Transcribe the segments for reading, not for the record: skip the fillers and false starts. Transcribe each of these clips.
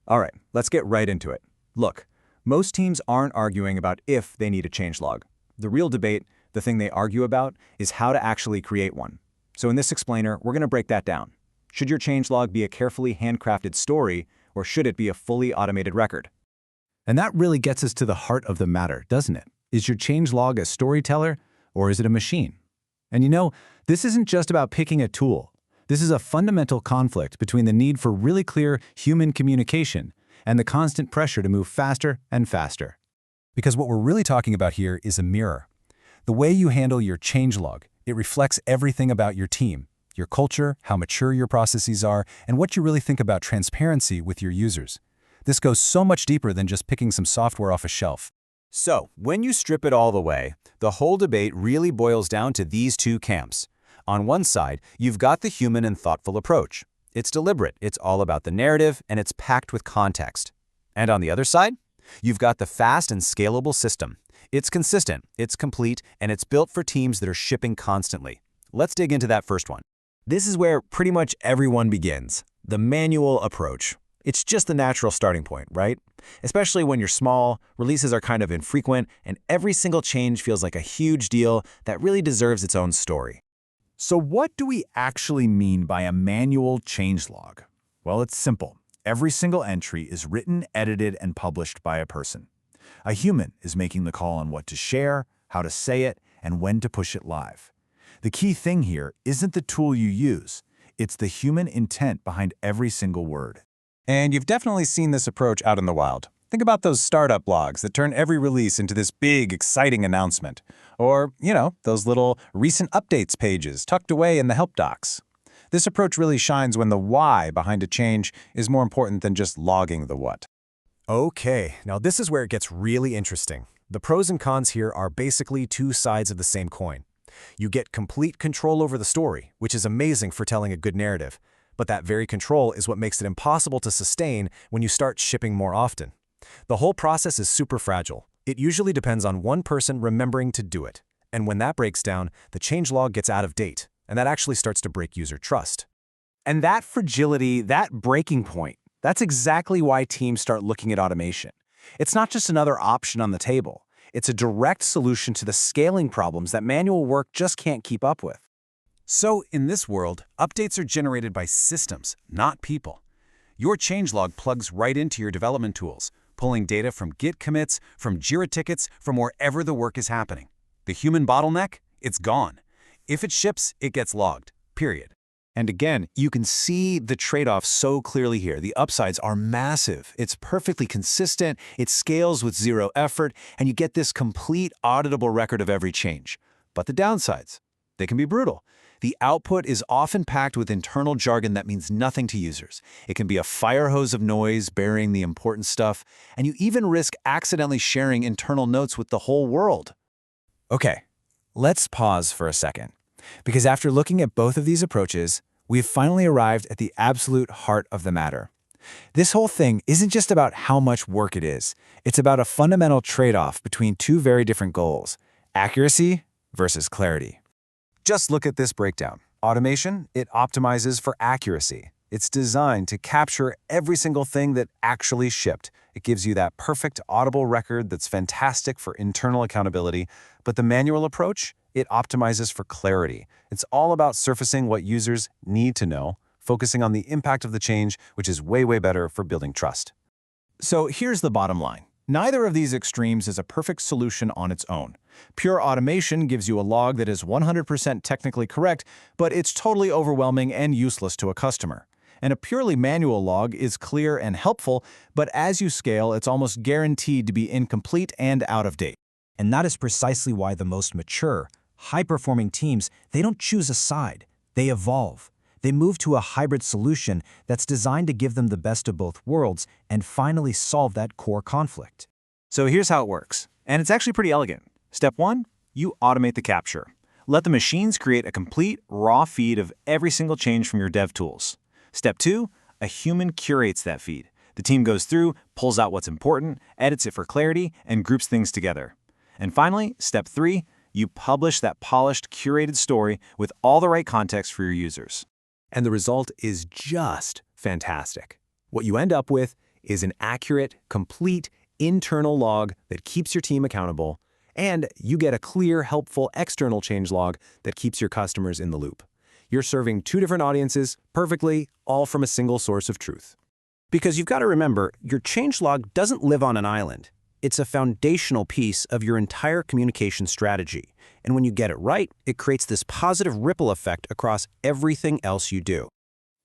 All right, let's get right into it. Look, most teams aren't arguing about if they need a changelog. The real debate, the thing they argue about, is how to actually create one. So in this explainer, we're going to break that down. Should your changelog be a carefully handcrafted story, or should it be a fully automated record? And that really gets us to the heart of the matter, doesn't it? Is your changelog a storyteller, or is it a machine? And you know, this isn't just about picking a tool. This is a fundamental conflict between the need for really clear human communication and the constant pressure to move faster and faster. Because what we're really talking about here is a mirror. The way you handle your changelog, it reflects everything about your team, your culture, how mature your processes are, and what you really think about transparency with your users. This goes so much deeper than just picking some software off a shelf. So, when you strip it all away, the whole debate really boils down to these two camps. On one side, you've got the human and thoughtful approach. It's deliberate, it's all about the narrative, and it's packed with context. And on the other side, you've got the fast and scalable system. It's consistent, it's complete, and it's built for teams that are shipping constantly. Let's dig into that first one. This is where pretty much everyone begins, the manual approach. It's just the natural starting point, right? Especially when you're small, releases are kind of infrequent, and every single change feels like a huge deal that really deserves its own story. So what do we actually mean by a manual changelog? Well, it's simple. Every single entry is written, edited, and published by a person. A human is making the call on what to share, how to say it, and when to push it live. The key thing here isn't the tool you use, it's the human intent behind every single word. And you've definitely seen this approach out in the wild. Think about those startup blogs that turn every release into this big, exciting announcement. Or, those little recent updates pages tucked away in the help docs. This approach really shines when the why behind a change is more important than just logging the what. Okay, now this is where it gets really interesting. The pros and cons here are basically two sides of the same coin. You get complete control over the story, which is amazing for telling a good narrative. But that very control is what makes it impossible to sustain when you start shipping more often. The whole process is super fragile. It usually depends on one person remembering to do it. And when that breaks down, the changelog gets out of date, and that actually starts to break user trust. And that fragility, that breaking point, that's exactly why teams start looking at automation. It's not just another option on the table. It's a direct solution to the scaling problems that manual work just can't keep up with. So, in this world, updates are generated by systems, not people. Your changelog plugs right into your development tools, pulling data from Git commits, from Jira tickets, from wherever the work is happening. The human bottleneck? It's gone. If it ships, it gets logged. Period. And again, you can see the trade-off so clearly here. The upsides are massive. It's perfectly consistent, it scales with zero effort, and you get this complete auditable record of every change. But the downsides, they can be brutal. The output is often packed with internal jargon that means nothing to users. It can be a fire hose of noise burying the important stuff, and you even risk accidentally sharing internal notes with the whole world. Okay, let's pause for a second. Because after looking at both of these approaches, we've finally arrived at the absolute heart of the matter. This whole thing isn't just about how much work it is. It's about a fundamental trade-off between two very different goals: accuracy versus clarity. Just look at this breakdown. Automation, it optimizes for accuracy. It's designed to capture every single thing that actually shipped. It gives you that perfect audible record that's fantastic for internal accountability. But the manual approach, it optimizes for clarity. It's all about surfacing what users need to know, focusing on the impact of the change, which is way, way better for building trust. So here's the bottom line. Neither of these extremes is a perfect solution on its own. Pure automation gives you a log that is 100% technically correct, but it's totally overwhelming and useless to a customer. And a purely manual log is clear and helpful, but as you scale, it's almost guaranteed to be incomplete and out of date. And that is precisely why the most mature, high-performing teams, they don't choose a side. They evolve. They move to a hybrid solution that's designed to give them the best of both worlds and finally solve that core conflict. So here's how it works, and it's actually pretty elegant. Step 1, you automate the capture. Let the machines create a complete, raw feed of every single change from your dev tools. Step 2, a human curates that feed. The team goes through, pulls out what's important, edits it for clarity, and groups things together. And finally, step 3, you publish that polished, curated story with all the right context for your users. And the result is just fantastic. What you end up with is an accurate, complete, internal log that keeps your team accountable, and you get a clear, helpful external changelog that keeps your customers in the loop. You're serving two different audiences perfectly, all from a single source of truth. Because you've got to remember, your changelog doesn't live on an island. It's a foundational piece of your entire communication strategy. And when you get it right, it creates this positive ripple effect across everything else you do.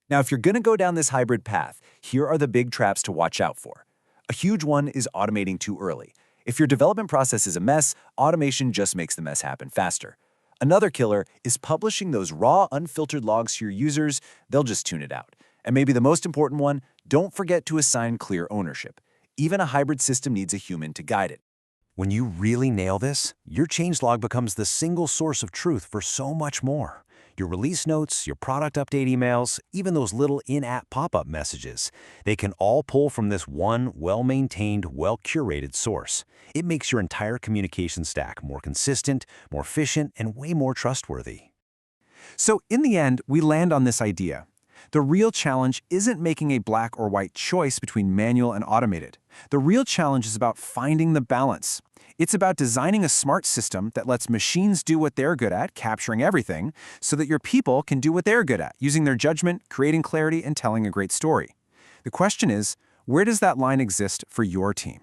Now, if you're going to go down this hybrid path, here are the big traps to watch out for. A huge one is automating too early. If your development process is a mess, automation just makes the mess happen faster. Another killer is publishing those raw, unfiltered logs to your users. They'll just tune it out. And maybe the most important one, don't forget to assign clear ownership. Even a hybrid system needs a human to guide it. When you really nail this, your changelog becomes the single source of truth for so much more. Your release notes, your product update emails, even those little in-app pop-up messages, they can all pull from this one well-maintained, well-curated source. It makes your entire communication stack more consistent, more efficient, and way more trustworthy. So in the end, we land on this idea. The real challenge isn't making a black or white choice between manual and automated. The real challenge is about finding the balance. It's about designing a smart system that lets machines do what they're good at, capturing everything, so that your people can do what they're good at, using their judgment, creating clarity, and telling a great story. The question is, where does that line exist for your team?